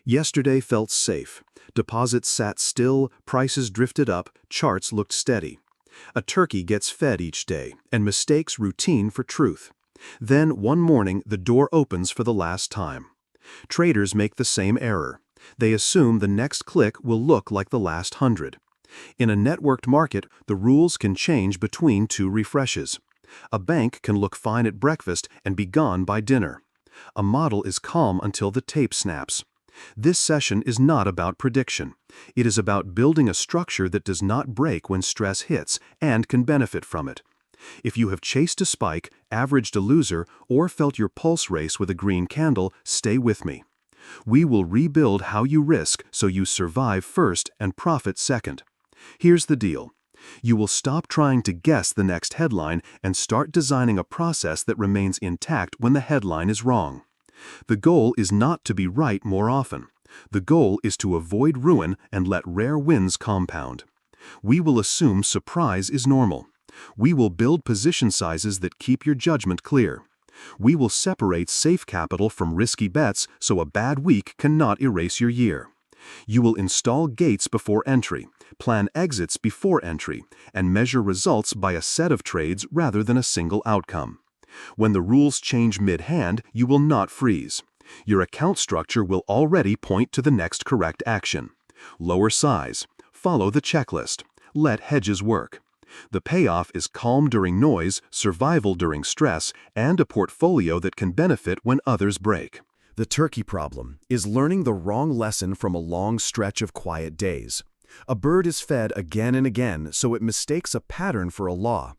Yesterday felt safe. Deposits sat still, prices drifted up, charts looked steady. A turkey gets fed each day, and mistakes routine for truth. Then, one morning, the door opens for the last time. Traders make the same error. They assume the next click will look like the last 100. In a networked market, the rules can change between two refreshes. A bank can look fine at breakfast and be gone by dinner. A model is calm until the tape snaps. This session is not about prediction. It is about building a structure that does not break when stress hits and can benefit from it. If you have chased a spike, averaged a loser, or felt your pulse race with a green candle, stay with me. We will rebuild how you risk so you survive first and profit second. Here's the deal. You will stop trying to guess the next headline and start designing a process that remains intact when the headline is wrong. The goal is not to be right more often. The goal is to avoid ruin and let rare wins compound. We will assume surprise is normal. We will build position sizes that keep your judgment clear. We will separate safe capital from risky bets so a bad week cannot erase your year. You will install gates before entry, plan exits before entry, and measure results by a set of trades rather than a single outcome. When the rules change mid-hand, you will not freeze. Your account structure will already point to the next correct action. Lower size. Follow the checklist. Let hedges work. The payoff is calm during noise, survival during stress, and a portfolio that can benefit when others break. The turkey problem is learning the wrong lesson from a long stretch of quiet days. A bird is fed again and again, so it mistakes a pattern for a law.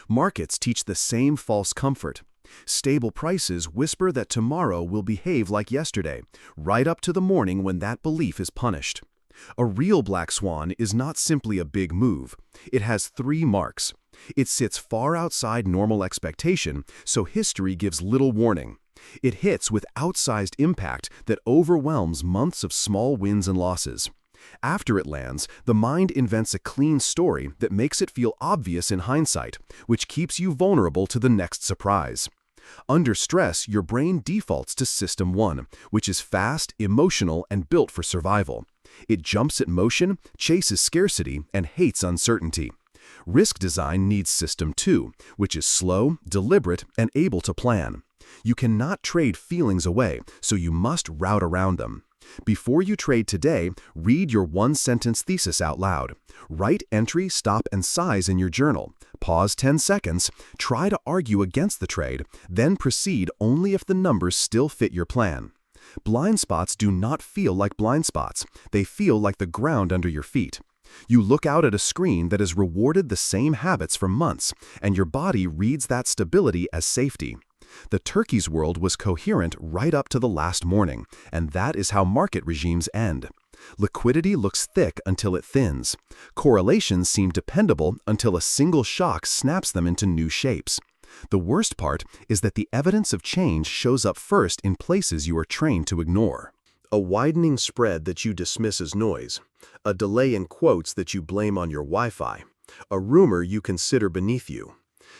Markets teach the same false comfort. Stable prices whisper that tomorrow will behave like yesterday, right up to the morning when that belief is punished. A real black swan is not simply a big move. It has 3 marks. It sits far outside normal expectation, so history gives little warning. It hits with outsized impact that overwhelms months of small wins and losses. After it lands, the mind invents a clean story that makes it feel obvious in hindsight, which keeps you vulnerable to the next surprise. Under stress, your brain defaults to System 1, which is fast, emotional, and built for survival. It jumps at motion, chases scarcity, and hates uncertainty. Risk design needs System 2, which is slow, deliberate, and able to plan. You cannot trade feelings away, so you must route around them. Before you trade today, read your 1-sentence thesis out loud. Write entry, stop, and size in your journal. Pause 10 seconds, try to argue against the trade, then proceed only if the numbers still fit your plan. Blind spots do not feel like blind spots. They feel like the ground under your feet. You look out at a screen that has rewarded the same habits for months, and your body reads that stability as safety. The turkey's world was coherent right up to the last morning, and that is how market regimes end. Liquidity looks thick until it thins. Correlations seem dependable until a single shock snaps them into new shapes. The worst part is that the evidence of change shows up first in places you are trained to ignore. A widening spread that you dismiss as noise. A delay in quotes that you blame on your Wi-Fi. A rumor you consider beneath you.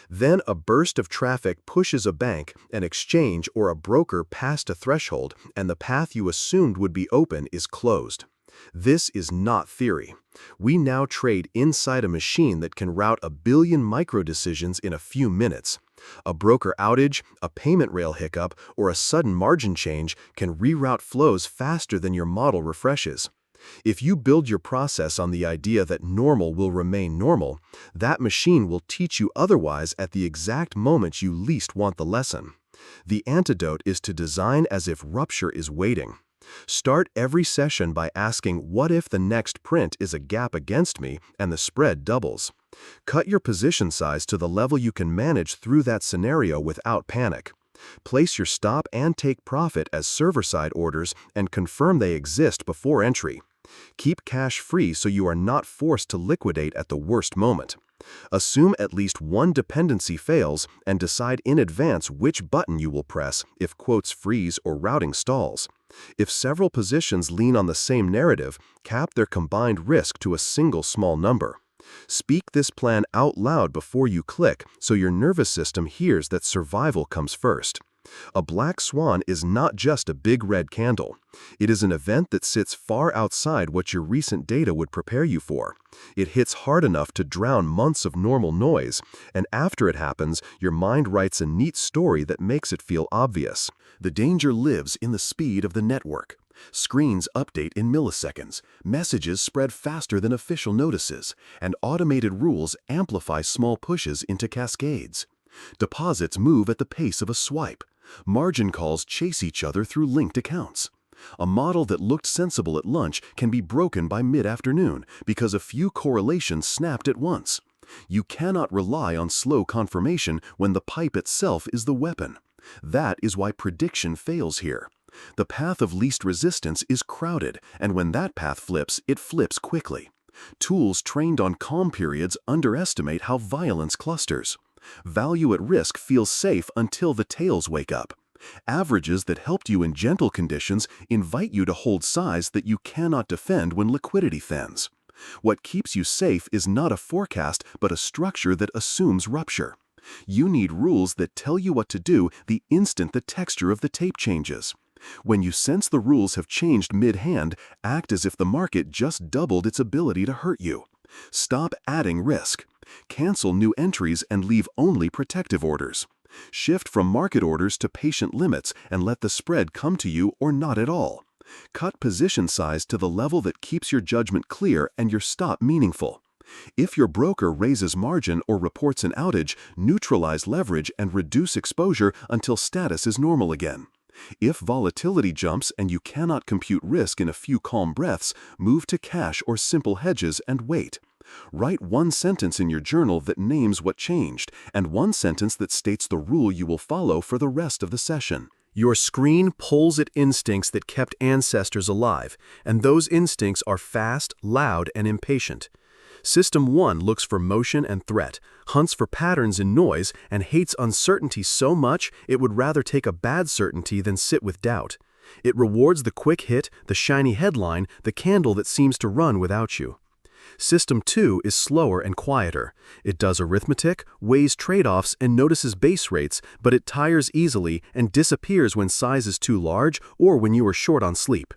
Then a burst of traffic pushes a bank, an exchange, or a broker past a threshold, and the path you assumed would be open is closed. This is not theory. We now trade inside a machine that can route 1 billion micro-decisions in a few minutes. A broker outage, a payment rail hiccup, or a sudden margin change can reroute flows faster than your model refreshes. If you build your process on the idea that normal will remain normal, that machine will teach you otherwise at the exact moment you least want the lesson. The antidote is to design as if rupture is waiting. Start every session by asking, what if the next print is a gap against me and the spread doubles? Cut your position size to the level you can manage through that scenario without panic. Place your stop and take profit as server-side orders and confirm they exist before entry. Keep cash free so you are not forced to liquidate at the worst moment. Assume at least one dependency fails and decide in advance which button you will press if quotes freeze or routing stalls. If several positions lean on the same narrative, cap their combined risk to a single small number. Speak this plan out loud before you click so your nervous system hears that survival comes first. A black swan is not just a big red candle. It is an event that sits far outside what your recent data would prepare you for. It hits hard enough to drown months of normal noise, and after it happens, your mind writes a neat story that makes it feel obvious. The danger lives in the speed of the network. Screens update in milliseconds, messages spread faster than official notices, and automated rules amplify small pushes into cascades. Deposits move at the pace of a swipe. Margin calls chase each other through linked accounts. A model that looked sensible at lunch can be broken by mid-afternoon because a few correlations snapped at once. You cannot rely on slow confirmation when the pipe itself is the weapon. That is why prediction fails here. The path of least resistance is crowded, and when that path flips, it flips quickly. Tools trained on calm periods underestimate how violence clusters. Value at risk feels safe until the tails wake up. Averages that helped you in gentle conditions invite you to hold size that you cannot defend when liquidity thins. What keeps you safe is not a forecast, but a structure that assumes rupture. You need rules that tell you what to do the instant the texture of the tape changes. When you sense the rules have changed mid-hand, act as if the market just doubled its ability to hurt you. Stop adding risk. Cancel new entries and leave only protective orders. Shift from market orders to patient limits and let the spread come to you or not at all. Cut position size to the level that keeps your judgment clear and your stop meaningful. If your broker raises margin or reports an outage, neutralize leverage and reduce exposure until status is normal again. If volatility jumps and you cannot compute risk in a few calm breaths, move to cash or simple hedges and wait. Write one sentence in your journal that names what changed, and one sentence that states the rule you will follow for the rest of the session. Your screen pulls at instincts that kept ancestors alive, and those instincts are fast, loud, and impatient. System 1 looks for motion and threat, hunts for patterns in noise, and hates uncertainty so much it would rather take a bad certainty than sit with doubt. It rewards the quick hit, the shiny headline, the candle that seems to run without you. System 2 is slower and quieter. It does arithmetic, weighs trade-offs, and notices base rates, but it tires easily and disappears when size is too large or when you are short on sleep.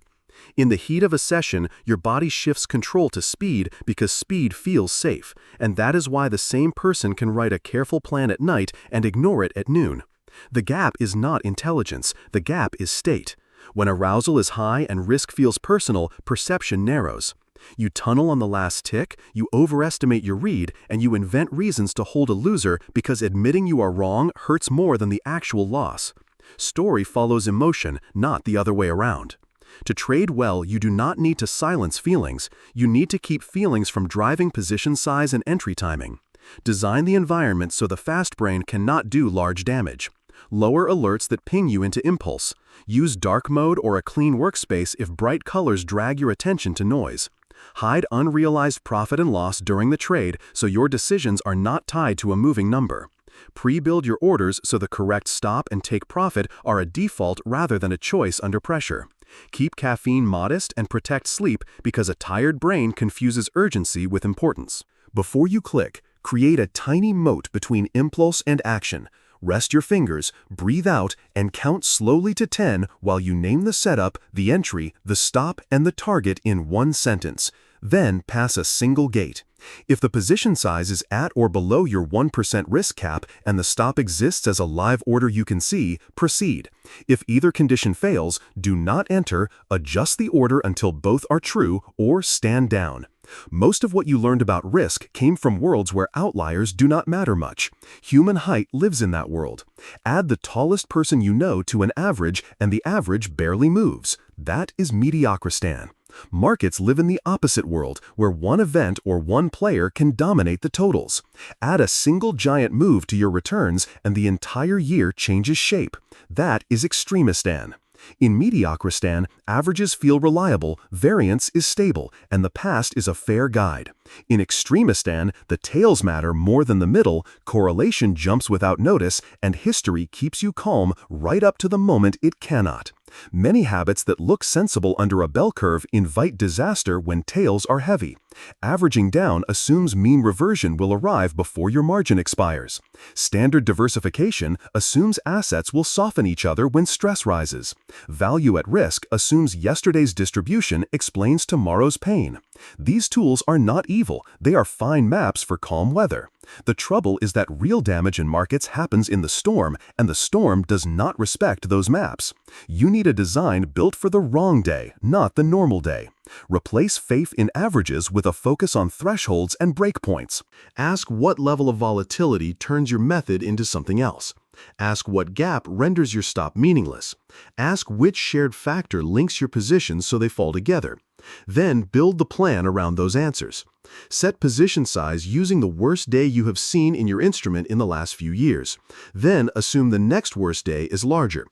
In the heat of a session, your body shifts control to speed because speed feels safe, and that is why the same person can write a careful plan at night and ignore it at noon. The gap is not intelligence, the gap is state. When arousal is high and risk feels personal, perception narrows. You tunnel on the last tick, you overestimate your read, and you invent reasons to hold a loser because admitting you are wrong hurts more than the actual loss. Story follows emotion, not the other way around. To trade well, you do not need to silence feelings. You need to keep feelings from driving position size and entry timing. Design the environment so the fast brain cannot do large damage. Lower alerts that ping you into impulse. Use dark mode or a clean workspace if bright colors drag your attention to noise. Hide unrealized profit and loss during the trade so your decisions are not tied to a moving number. Pre-build your orders so the correct stop and take profit are a default rather than a choice under pressure. Keep caffeine modest and protect sleep because a tired brain confuses urgency with importance. Before you click, create a tiny moat between impulse and action. Rest your fingers, breathe out, and count slowly to 10 while you name the setup, the entry, the stop, and the target in one sentence. Then pass a single gate. If the position size is at or below your 1% risk cap and the stop exists as a live order you can see, proceed. If either condition fails, do not enter, adjust the order until both are true, or stand down. Most of what you learned about risk came from worlds where outliers do not matter much. Human height lives in that world. Add the tallest person you know to an average, and the average barely moves. That is Mediocristan. Markets live in the opposite world, where one event or one player can dominate the totals. Add a single giant move to your returns, and the entire year changes shape. That is Extremistan. In Mediocristan, averages feel reliable, variance is stable, and the past is a fair guide. In Extremistan, the tails matter more than the middle, correlation jumps without notice, and history keeps you calm right up to the moment it cannot. Many habits that look sensible under a bell curve invite disaster when tails are heavy. Averaging down assumes mean reversion will arrive before your margin expires. Standard diversification assumes assets will soften each other when stress rises. Value at risk assumes yesterday's distribution explains tomorrow's pain. These tools are not evil, they are fine maps for calm weather. The trouble is that real damage in markets happens in the storm, and the storm does not respect those maps. You need a design built for the wrong day, not the normal day. Replace faith in averages with a focus on thresholds and breakpoints. Ask what level of volatility turns your method into something else. Ask what gap renders your stop meaningless. Ask which shared factor links your positions so they fall together. Then build the plan around those answers. Set position size using the worst day you have seen in your instrument in the last few years. Then assume the next worst day is larger.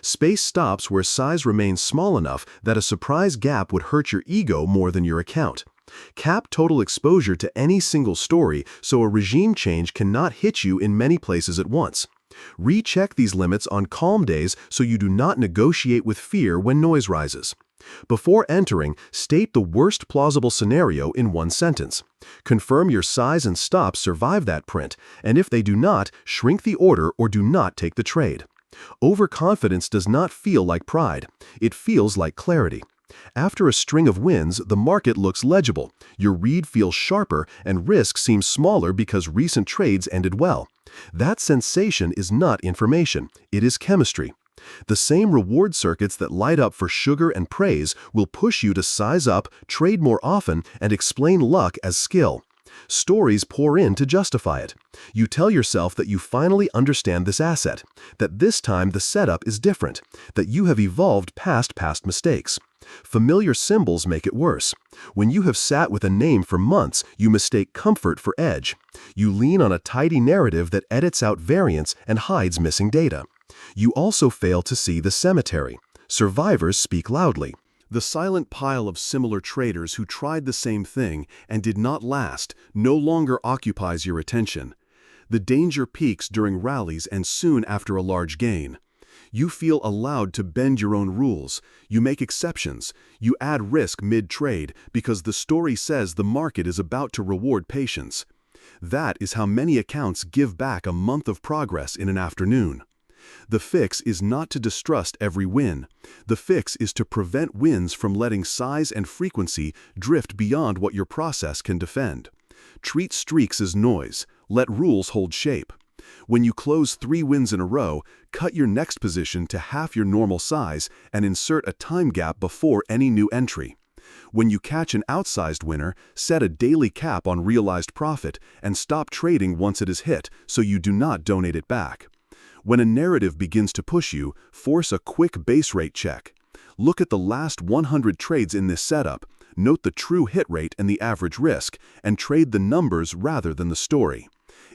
Space stops where size remains small enough that a surprise gap would hurt your ego more than your account. Cap total exposure to any single story so a regime change cannot hit you in many places at once. Recheck these limits on calm days so you do not negotiate with fear when noise rises. Before entering, state the worst plausible scenario in one sentence. Confirm your size and stops survive that print, and if they do not, shrink the order or do not take the trade. Overconfidence does not feel like pride. It feels like clarity. After a string of wins, the market looks legible, your read feels sharper, and risk seems smaller because recent trades ended well. That sensation is not information, it is chemistry. The same reward circuits that light up for sugar and praise will push you to size up, trade more often, and explain luck as skill. Stories pour in to justify it. You tell yourself that you finally understand this asset, that this time the setup is different, that you have evolved past past mistakes. Familiar symbols make it worse. When you have sat with a name for months, you mistake comfort for edge. You lean on a tidy narrative that edits out variance and hides missing data. You also fail to see the cemetery. Survivors speak loudly. The silent pile of similar traders who tried the same thing and did not last no longer occupies your attention. The danger peaks during rallies and soon after a large gain. You feel allowed to bend your own rules. You make exceptions. You add risk mid-trade because the story says the market is about to reward patience. That is how many accounts give back a month of progress in an afternoon. The fix is not to distrust every win. The fix is to prevent wins from letting size and frequency drift beyond what your process can defend. Treat streaks as noise. Let rules hold shape. When you close 3 wins in a row, cut your next position to half your normal size and insert a time gap before any new entry. When you catch an outsized winner, set a daily cap on realized profit and stop trading once it is hit so you do not donate it back. When a narrative begins to push you, force a quick base rate check. Look at the last 100 trades in this setup, note the true hit rate and the average risk, and trade the numbers rather than the story.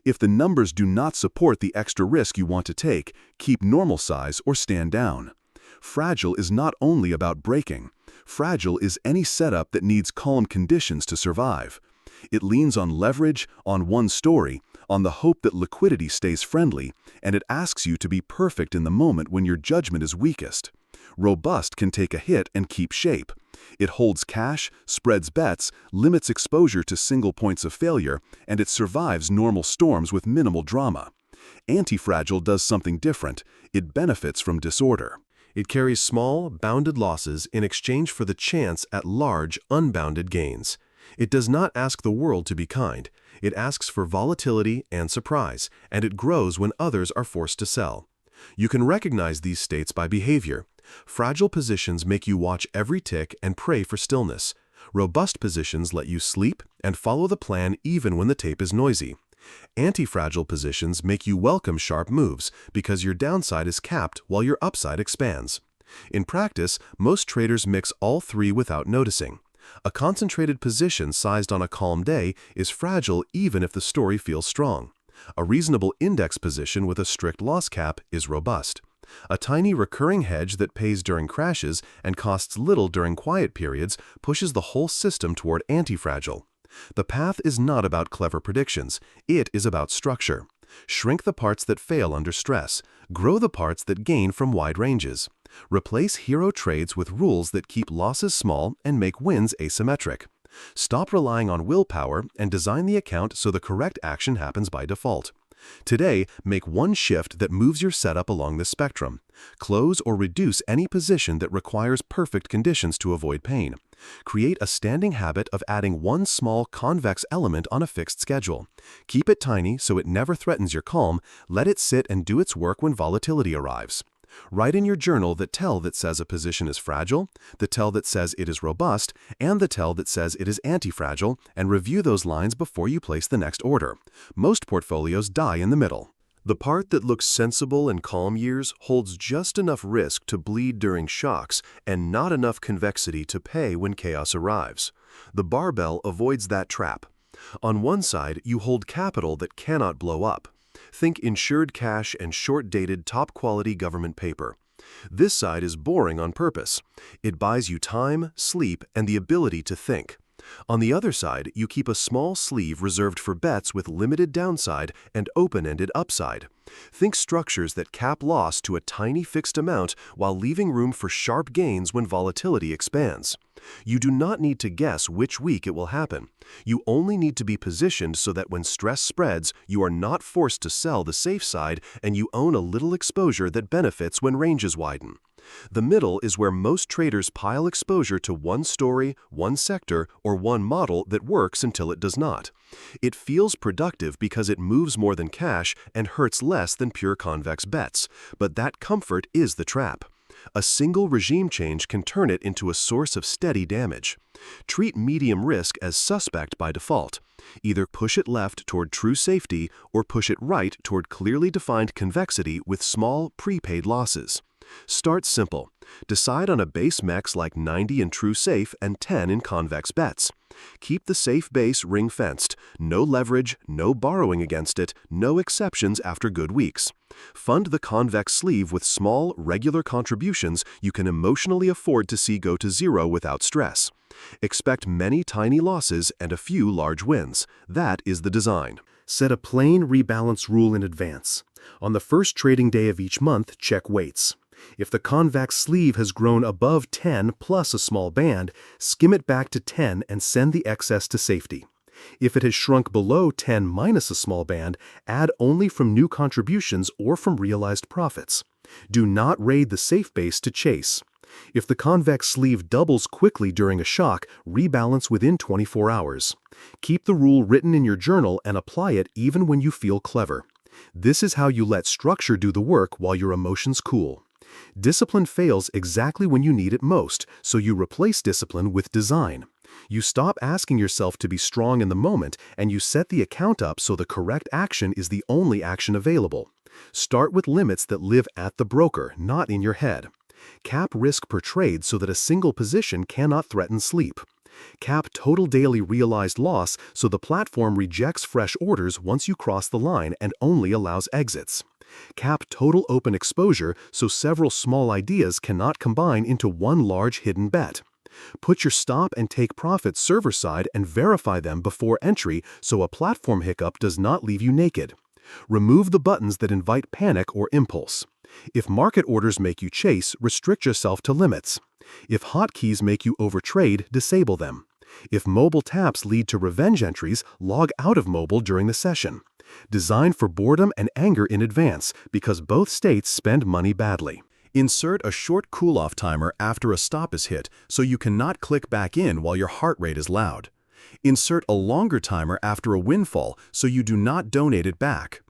If the numbers do not support the extra risk you want to take, keep normal size or stand down. Fragile is not only about breaking. Fragile is any setup that needs calm conditions to survive. It leans on leverage, on one story, on the hope that liquidity stays friendly, and it asks you to be perfect in the moment when your judgment is weakest. Robust can take a hit and keep shape. It holds cash, spreads bets, limits exposure to single points of failure, and it survives normal storms with minimal drama. Antifragile does something different. It benefits from disorder. It carries small, bounded losses in exchange for the chance at large, unbounded gains. It does not ask the world to be kind. It asks for volatility and surprise, and it grows when others are forced to sell. You can recognize these states by behavior. Fragile positions make you watch every tick and pray for stillness. Robust positions let you sleep and follow the plan even when the tape is noisy. Anti-fragile positions make you welcome sharp moves because your downside is capped while your upside expands. In practice, most traders mix all three without noticing. A concentrated position sized on a calm day is fragile even if the story feels strong. A reasonable index position with a strict loss cap is robust. A tiny recurring hedge that pays during crashes and costs little during quiet periods pushes the whole system toward anti-fragile. The path is not about clever predictions, it is about structure. Shrink the parts that fail under stress. Grow the parts that gain from wide ranges. Replace hero trades with rules that keep losses small and make wins asymmetric. Stop relying on willpower and design the account so the correct action happens by default. Today, make one shift that moves your setup along this spectrum. Close or reduce any position that requires perfect conditions to avoid pain. Create a standing habit of adding one small convex element on a fixed schedule. Keep it tiny so it never threatens your calm. Let it sit and do its work when volatility arrives. Write in your journal the tell that says a position is fragile, the tell that says it is robust, and the tell that says it is antifragile, and review those lines before you place the next order. Most portfolios die in the middle. The part that looks sensible in calm years holds just enough risk to bleed during shocks and not enough convexity to pay when chaos arrives. The barbell avoids that trap. On one side, you hold capital that cannot blow up. Think insured cash and short-dated, top-quality government paper. This side is boring on purpose. It buys you time, sleep, and the ability to think. On the other side, you keep a small sleeve reserved for bets with limited downside and open-ended upside. Think structures that cap loss to a tiny fixed amount while leaving room for sharp gains when volatility expands. You do not need to guess which week it will happen. You only need to be positioned so that when stress spreads, you are not forced to sell the safe side and you own a little exposure that benefits when ranges widen. The middle is where most traders pile exposure to one story, one sector, or one model that works until it does not. It feels productive because it moves more than cash and hurts less than pure convex bets, but that comfort is the trap. A single regime change can turn it into a source of steady damage. Treat medium risk as suspect by default. Either push it left toward true safety or push it right toward clearly defined convexity with small, prepaid losses. Start simple. Decide on a base MEX like 90 in true safe and 10 in convex bets. Keep the safe base ring-fenced. No leverage, no borrowing against it, no exceptions after good weeks. Fund the convex sleeve with small, regular contributions you can emotionally afford to see go to zero without stress. Expect many tiny losses and a few large wins. That is the design. Set a plain rebalance rule in advance. On the first trading day of each month, check weights. If the convex sleeve has grown above 10 plus a small band, skim it back to 10 and send the excess to safety. If it has shrunk below 10 minus a small band, add only from new contributions or from realized profits. Do not raid the safe base to chase. If the convex sleeve doubles quickly during a shock, rebalance within 24 hours. Keep the rule written in your journal and apply it even when you feel clever. This is how you let structure do the work while your emotions cool. Discipline fails exactly when you need it most, so you replace discipline with design. You stop asking yourself to be strong in the moment, and you set the account up so the correct action is the only action available. Start with limits that live at the broker, not in your head. Cap risk per trade so that a single position cannot threaten sleep. Cap total daily realized loss so the platform rejects fresh orders once you cross the line and only allows exits. Cap total open exposure so several small ideas cannot combine into one large hidden bet. Put your stop and take profits server side and verify them before entry so a platform hiccup does not leave you naked. Remove the buttons that invite panic or impulse. If market orders make you chase, restrict yourself to limits. If hotkeys make you overtrade, disable them. If mobile taps lead to revenge entries, log out of mobile during the session. Design for boredom and anger in advance because both states spend money badly. Insert a short cool-off timer after a stop is hit so you cannot click back in while your heart rate is loud. Insert a longer timer after a windfall so you do not donate it back.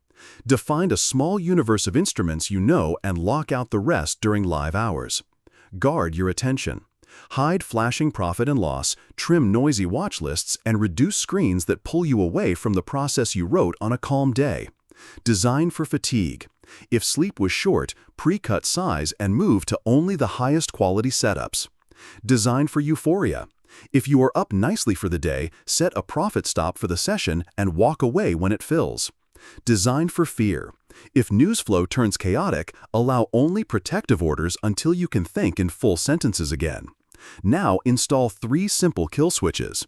Define a small universe of instruments you know and lock out the rest during live hours. Guard your attention. Hide flashing profit and loss, trim noisy watch lists, and reduce screens that pull you away from the process you wrote on a calm day. Design for fatigue. If sleep was short, pre-cut size and move to only the highest quality setups. Design for euphoria. If you are up nicely for the day, set a profit stop for the session and walk away when it fills. Design for fear. If news flow turns chaotic, allow only protective orders until you can think in full sentences again. Now install 3 simple kill switches.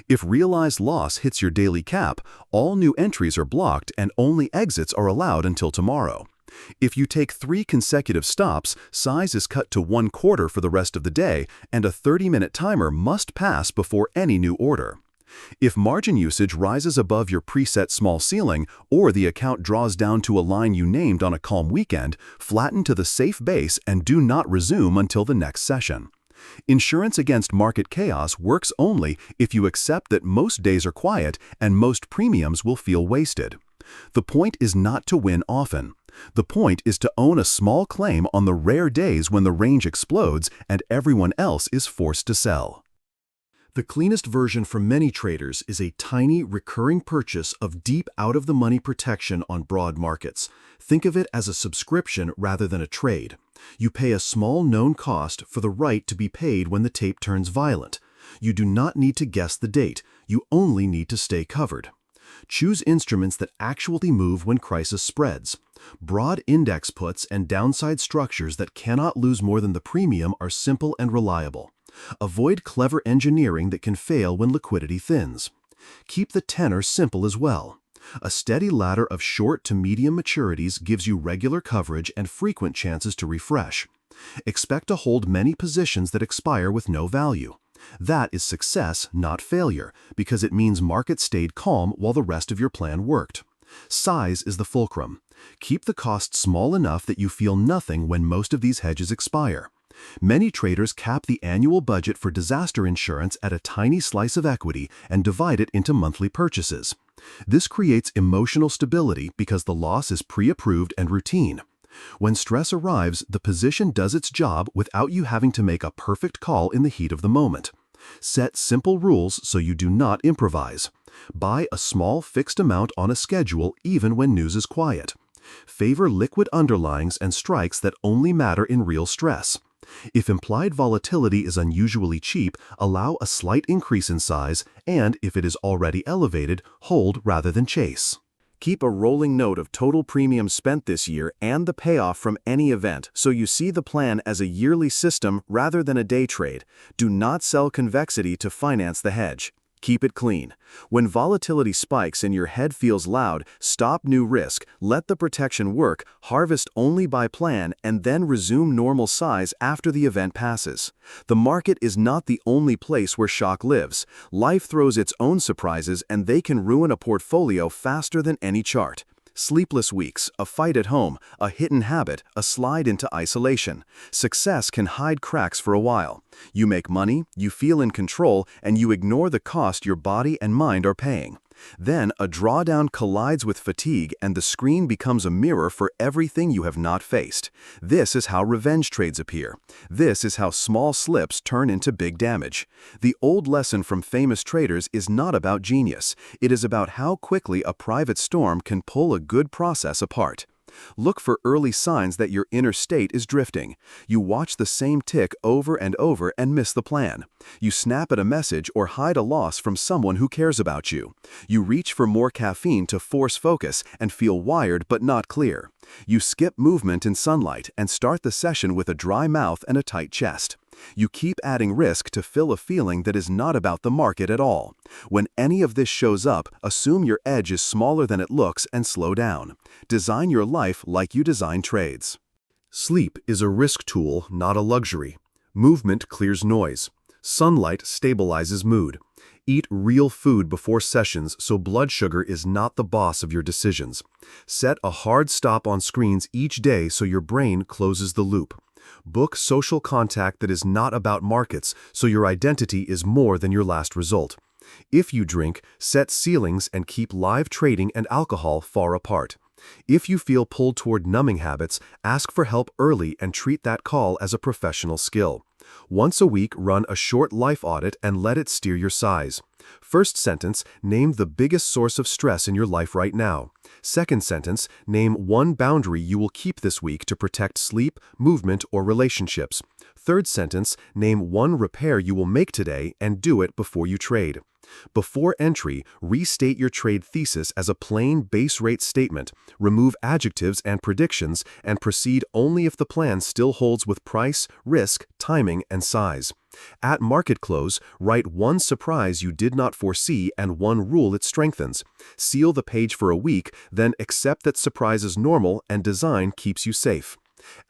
If realized loss hits your daily cap, all new entries are blocked and only exits are allowed until tomorrow. If you take 3 consecutive stops, size is cut to 1/4 for the rest of the day, and a 30-minute timer must pass before any new order. If margin usage rises above your preset small ceiling, or the account draws down to a line you named on a calm weekend, flatten to the safe base and do not resume until the next session. Insurance against market chaos works only if you accept that most days are quiet and most premiums will feel wasted. The point is not to win often. The point is to own a small claim on the rare days when the range explodes and everyone else is forced to sell. The cleanest version for many traders is a tiny, recurring purchase of deep out-of-the-money protection on broad markets. Think of it as a subscription rather than a trade. You pay a small known cost for the right to be paid when the tape turns violent. You do not need to guess the date. You only need to stay covered. Choose instruments that actually move when crisis spreads. Broad index puts and downside structures that cannot lose more than the premium are simple and reliable. Avoid clever engineering that can fail when liquidity thins. Keep the tenor simple as well. A steady ladder of short to medium maturities gives you regular coverage and frequent chances to refresh. Expect to hold many positions that expire with no value. That is success, not failure, because it means market stayed calm while the rest of your plan worked. Size is the fulcrum. Keep the cost small enough that you feel nothing when most of these hedges expire. Many traders cap the annual budget for disaster insurance at a tiny slice of equity and divide it into monthly purchases. This creates emotional stability because the loss is pre-approved and routine. When stress arrives, the position does its job without you having to make a perfect call in the heat of the moment. Set simple rules so you do not improvise. Buy a small fixed amount on a schedule even when news is quiet. Favor liquid underlyings and strikes that only matter in real stress. If implied volatility is unusually cheap, allow a slight increase in size, and if it is already elevated, hold rather than chase. Keep a rolling note of total premiums spent this year and the payoff from any event, so you see the plan as a yearly system rather than a day trade. Do not sell convexity to finance the hedge. Keep it clean. When volatility spikes and your head feels loud, stop new risk, let the protection work, harvest only by plan, and then resume normal size after the event passes. The market is not the only place where shock lives. Life throws its own surprises, and they can ruin a portfolio faster than any chart. Sleepless weeks, a fight at home, a hidden habit, a slide into isolation. Success can hide cracks for a while. You make money, you feel in control, and you ignore the cost your body and mind are paying. Then a drawdown collides with fatigue and the screen becomes a mirror for everything you have not faced. This is how revenge trades appear. This is how small slips turn into big damage. The old lesson from famous traders is not about genius. It is about how quickly a private storm can pull a good process apart. Look for early signs that your inner state is drifting. You watch the same tick over and over and miss the plan. You snap at a message or hide a loss from someone who cares about you. You reach for more caffeine to force focus and feel wired but not clear. You skip movement in sunlight and start the session with a dry mouth and a tight chest. You keep adding risk to fill a feeling that is not about the market at all. When any of this shows up, assume your edge is smaller than it looks and slow down. Design your life like you design trades. Sleep is a risk tool, not a luxury. Movement clears noise. Sunlight stabilizes mood. Eat real food before sessions so blood sugar is not the boss of your decisions. Set a hard stop on screens each day so your brain closes the loop. Book social contact that is not about markets, so your identity is more than your last result. If you drink, set ceilings and keep live trading and alcohol far apart. If you feel pulled toward numbing habits, ask for help early and treat that call as a professional skill. Once a week, run a short life audit and let it steer your size. First sentence, name the biggest source of stress in your life right now. Second sentence, name one boundary you will keep this week to protect sleep, movement, or relationships. Third sentence, name one repair you will make today and do it before you trade. Before entry, restate your trade thesis as a plain base rate statement, remove adjectives and predictions, and proceed only if the plan still holds with price, risk, timing, and size. At market close, write one surprise you did not foresee and one rule it strengthens. Seal the page for a week, then accept that surprise is normal and design keeps you safe.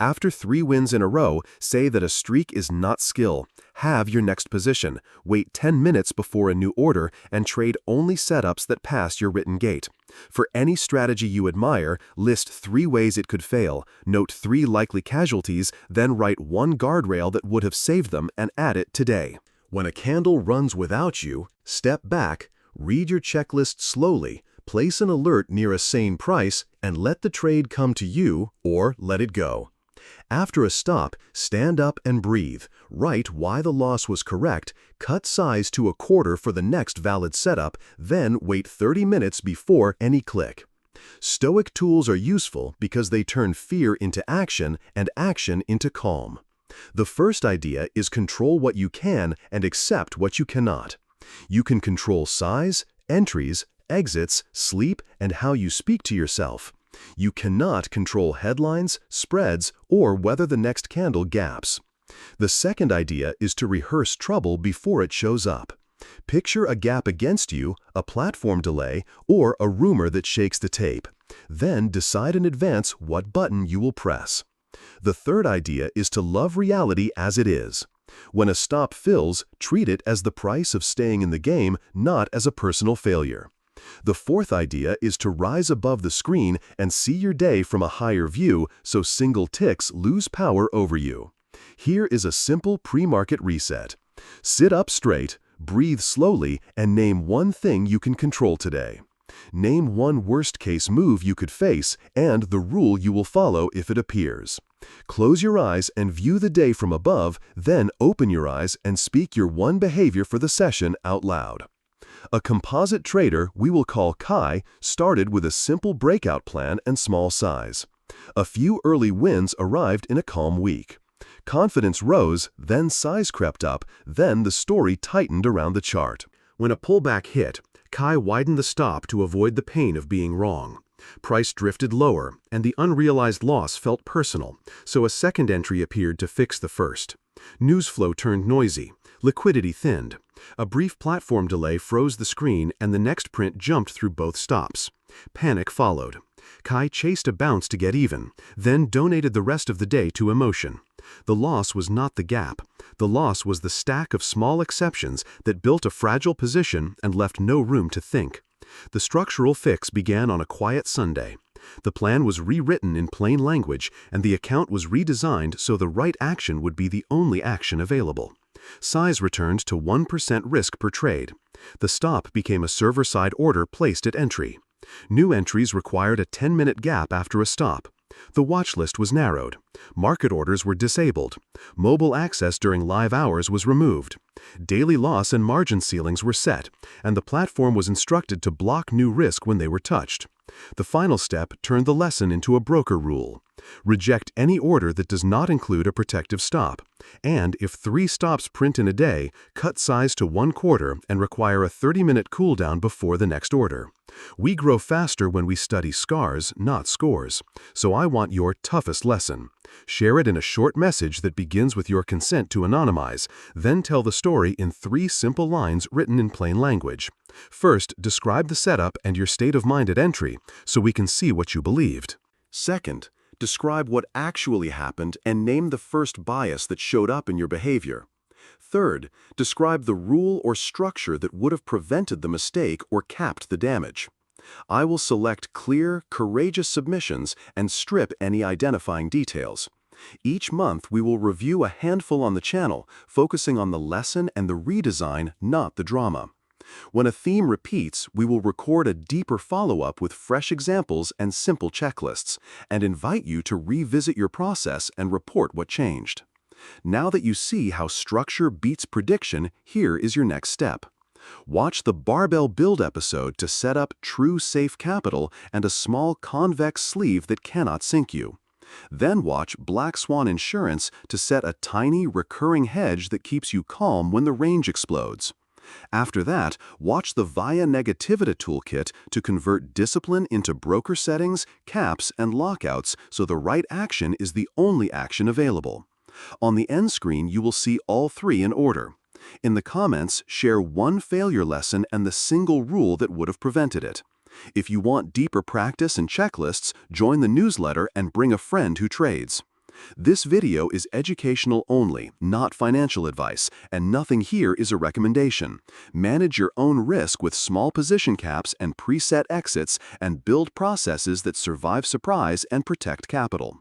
After 3 wins in a row, say that a streak is not skill. Have your next position. Wait 10 minutes before a new order and trade only setups that pass your written gate. For any strategy you admire, list 3 ways it could fail, note 3 likely casualties, then write 1 guardrail that would have saved them and add it today. When a candle runs without you, step back, read your checklist slowly, place an alert near a sane price, and let the trade come to you or let it go. After a stop, stand up and breathe. Write why the loss was correct, cut size to a quarter for the next valid setup, then wait 30 minutes before any click. Stoic tools are useful because they turn fear into action and action into calm. The first idea is control what you can and accept what you cannot. You can control size, entries, exits, sleep, and how you speak to yourself. You cannot control headlines, spreads, or whether the next candle gaps. The second idea is to rehearse trouble before it shows up. Picture a gap against you, a platform delay, or a rumor that shakes the tape. Then decide in advance what button you will press. The third idea is to love reality as it is. When a stop fills, treat it as the price of staying in the game, not as a personal failure. The fourth idea is to rise above the screen and see your day from a higher view so single ticks lose power over you. Here is a simple pre-market reset. Sit up straight, breathe slowly, and name one thing you can control today. Name one worst-case move you could face and the rule you will follow if it appears. Close your eyes and view the day from above, then open your eyes and speak your one behavior for the session out loud. A composite trader we will call Kai started with a simple breakout plan and small size. A few early wins arrived in a calm week. Confidence rose, then size crept up, then the story tightened around the chart. When a pullback hit, Kai widened the stop to avoid the pain of being wrong. Price drifted lower, and the unrealized loss felt personal, so a second entry appeared to fix the first. News flow turned noisy. Liquidity thinned. A brief platform delay froze the screen and the next print jumped through both stops. Panic followed. Kai chased a bounce to get even, then donated the rest of the day to emotion. The loss was not the gap. The loss was the stack of small exceptions that built a fragile position and left no room to think. The structural fix began on a quiet Sunday. The plan was rewritten in plain language and the account was redesigned so the right action would be the only action available. Size returned to 1% risk per trade. The stop became a server-side order placed at entry. New entries required a 10-minute gap after a stop. The watch list was narrowed. Market orders were disabled. Mobile access during live hours was removed. Daily loss and margin ceilings were set, and the platform was instructed to block new risk when they were touched. The final step turned the lesson into a broker rule. Reject any order that does not include a protective stop. And if 3 stops print in a day, cut size to 1/4 and require a 30-minute cooldown before the next order. We grow faster when we study scars, not scores. So I want your toughest lesson. Share it in a short message that begins with your consent to anonymize, then tell the story in 3 simple lines written in plain language. First, describe the setup and your state of mind at entry so we can see what you believed. Second, describe what actually happened and name the first bias that showed up in your behavior. Third, describe the rule or structure that would have prevented the mistake or capped the damage. I will select clear, courageous submissions and strip any identifying details. Each month, we will review a handful on the channel, focusing on the lesson and the redesign, not the drama. When a theme repeats, we will record a deeper follow-up with fresh examples and simple checklists, and invite you to revisit your process and report what changed. Now that you see how structure beats prediction, here is your next step. Watch the Barbell build episode to set up true safe capital and a small convex sleeve that cannot sink you. Then watch Black Swan Insurance to set a tiny recurring hedge that keeps you calm when the range explodes. After that, watch the Via Negativa toolkit to convert discipline into broker settings, caps, and lockouts so the right action is the only action available. On the end screen, you will see all three in order. In the comments, share one failure lesson and the single rule that would have prevented it. If you want deeper practice and checklists, join the newsletter and bring a friend who trades. This video is educational only, not financial advice, and nothing here is a recommendation. Manage your own risk with small position caps and preset exits and build processes that survive surprise and protect capital.